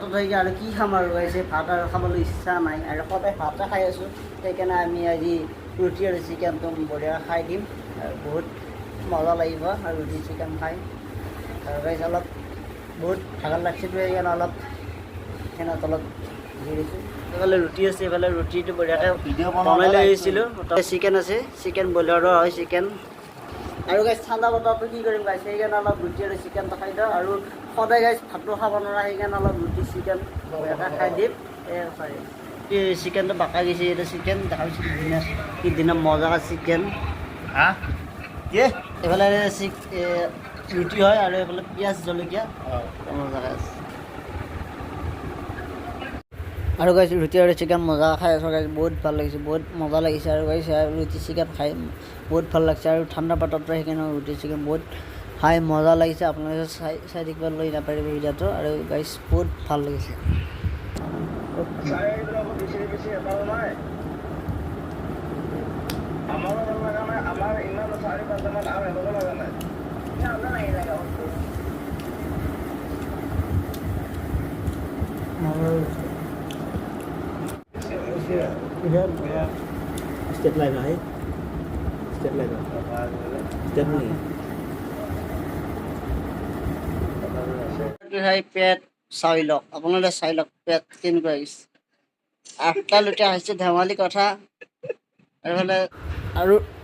পাতত হৈ আৰু কি খাম আৰু গাইছে ভাত আৰু খাবলৈ ইচ্ছা নাই আৰু সদায় ভাতে খাই আছোঁ সেইকাৰণে আমি আজি ৰুটি আৰু চিকেনটো বঢ়িয়া খাই দিম আৰু বহুত মজা লাগিব আৰু ৰুটি চিকেন খাই আৰু গাইছে অলপ বহুত ভাগৰ লাগছেতো সেইকাৰণে অলপ ফেনৰ তলত বহি দিছোঁ এইফালে ৰুটি আছে এইফালে ৰুটিটো বঢ়িয়াকৈ বনাই লৈ আহিছিলোঁ চিকেন আছে চিকেন বইলাৰো হয় চিকেন আৰু গাইছ ঠাণ্ডা বতৰটো কি কৰিম গাইছ সেইকাৰণে অলপ ৰুটি আৰু চিকেনটো খাই দিওঁ আৰু সদায় গাইছ ভাতটো খাব নোৱাৰা সেইকাৰণে অলপ ৰুটি চিকেন বঢ়িয়াকৈ খাই দিম চিকেনটো বাকাই গৈছে এইটো চিকেন দেখা পাইছোঁ কি দিনা মজা চিকেন হা কি এইফালে ৰুটি হয় আৰু এইফালে পিঁয়াজ জলকীয়া মজা আছে আৰু গাইছ ৰুটি আৰু চিকেন মজা খাই আছোঁ গাইছ বহুত ভাল লাগিছে বহুত মজা লাগিছে আৰু গাইছ ৰুটি চিকেন খাই বহুত ভাল লাগিছে আৰু ঠাণ্ডা পাতত সেইকাৰণে ৰুটি চিকেন বহুত খাই মজা লাগিছে আপোনালোকে চাই থাকিব লৈ নাপাৰিব ভিডিঅ'টো আৰু গাইছ বহুত ভাল লাগিছে step lain lah step lain step ni পেট চাই লওক আপোনালোকে চাই লওক পেট কেনেকুৱা আহিছে আঠটা লুটিয়া হৈছে ধেমালি কথা এইফালে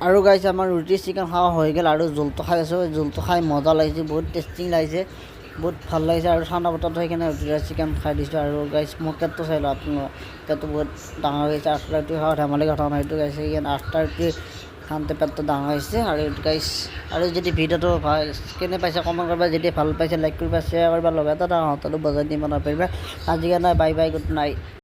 আৰু গাইছে আমাৰ ৰুটি চিকেন খোৱা হৈ গ'ল আৰু জোলটো খাই আছোঁ জোলটো খাই মজা লাগিছে বহুত টেষ্টিং লাগিছে বহুত ভাল লাগিছে আৰু ঠাণ্ডা বতৰত সেইকাৰণে ৰুটি চিকেন খাই দিছোঁ আৰু গাইছ মোৰ পেটটো চাই লওক আপোনালোকৰ পেটটো বহুত ডাঙৰ হৈছে আঠটা ৰুটি খোৱা ধেমালি কথা নহয় সেইটো গাইছে সেইকাৰণে আঠটা ৰুটি খাওঁতে পেটটো ডাঙৰ হৈছে আৰু গাইছ আৰু যদি ভিডিঅ'টো ভাল কেনে পাইছে কমেণ্ট কৰিবা যদি ভাল পাইছে লাইক কৰিবা শ্বেয়াৰ কৰিবা লগতে এটা হাততো বজাই দিব নাপাৰিবা আজিকাৰণে বাই বাই গুড নাইট